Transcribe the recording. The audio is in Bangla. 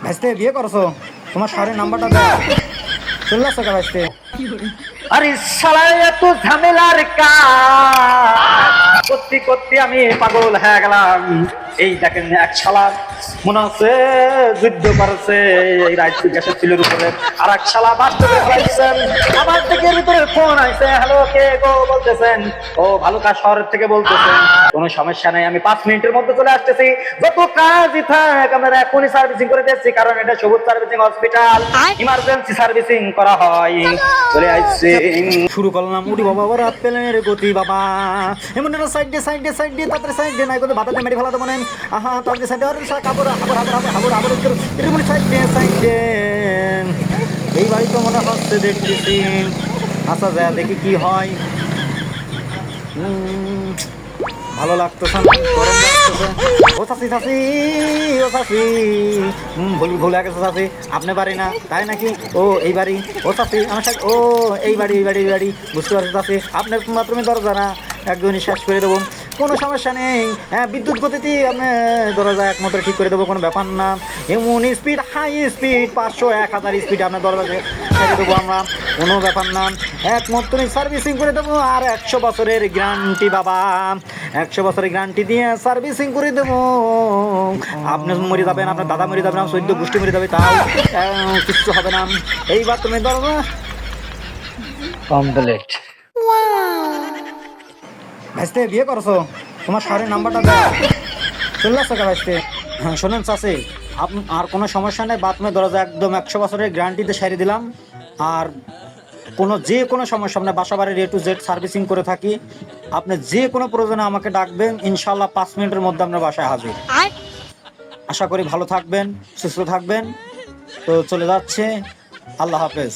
ভাইস্তে বিয়ে করছো? তোমার শহরের নাম্বারটা দাও। চলে আসছো কে ভাইস্তে? আরে শালা এত ঝামেলার কাজ করতে করতে আমি পাগল হয়ে গেলাম। এই দেখেন এক শালা মনে হচ্ছে যুদ্ধ করেছে এই রাইসি গ্যাসের চুলের উপরে, আর এক শালা বাস্তবে ফেলাইছেন। আমার থেকে ভিতরে ফোন আইছে, হ্যালো কে গো বলতেছেন? ও ভালুকা শহর থেকে বলতেছেন। কোনো সমস্যা নাই, আমি 5 মিনিটের মধ্যে চলে আসতেছি। যত কাজই থাক আমরা এখনই সার্ভিসিং করে দিচ্ছি, কারণ এটা সবুজ সার্ভিসিং হসপিটাল, ইমার্জেন্সি সার্ভিসিং করা হয়। চলে আসছি। শুরু করলাম, উঠি বাবা আবার রাত পেলের গতি বাবা, এমন না সাইড দিয়ে সাইড দিয়ে সাইড দিয়ে তারপরে সাইড দিয়ে নাই করতে বাতাতে মেরে ফেলাতে মনে আহা তারপরে সাইড আর কাপড় হাবর হাবর হাবর হাবর হাবর এরকম সাইড দিয়ে এই বাড়ি তো মনে হচ্ছে দেখতেছি। আচ্ছা যা দেখি কি হয়। ভালো লাগতেছে না, গরম লাগতেছে। ও চাষি চাষি, ও চাষি, ভুল হয়ে গেছে চাষি, আপনি বাড়ি না তাই নাকি? ও এই বাড়ি, ও চাষি আমার সাথে, ও এই বাড়ি এই বাড়ি এই বাড়ি, বুঝতে পারছি চাষি আপনার বাথরুমে দরজা না, একজনই শেষ করে দেবো, কোনো সমস্যা নেই। হ্যাঁ বিদ্যুৎ গতিতে আমি দরজা একমাত্র ঠিক করে দেবো, কোনো ব্যাপার না। এমন স্পিড, হাই স্পিড, 500 1000 স্পিড আপনার দরজা ছেড়ে দেবো আমরা, কোনো ব্যাপার না। একমাত্র সার্ভিসিং করে দেবো, আর 100 বছরের গ্যারান্টি বাবা, 100 বছরের গ্যারান্টি দিয়ে সার্ভিসিং করে দেবো। আপনি মরে যাবেন, আপনার দাদা মরে যাবেন, 14 গোষ্ঠী মরে যাবে, তাও কিচ্ছু হবে না। এইবার তুমি দরজা কমপ্লিট। ভাইস্তে বিয়ে করছো? তোমার শহরের নাম্বারটা দাও। চলে আসছো কে ভাইস্তে? হ্যাঁ শোনেন চাষি, আর কোনো সমস্যা নেই, বাথরুমের দরজা একদম 100 বছরের গ্যারান্টিতে সারিয়ে দিলাম। আর যে কোনো সমস্যা আপনার বাসা বাড়ির A to Z সার্ভিসিং করে থাকি, আপনি যে কোনো প্রয়োজনে আমাকে ডাকবেন, ইনশাল্লাহ 5 মিনিটের মধ্যে আপনার বাসায় হাজির। আশা করি ভালো থাকবেন, সুস্থ থাকবেন। তো চলে যাচ্ছে, আল্লাহ হাফেজ।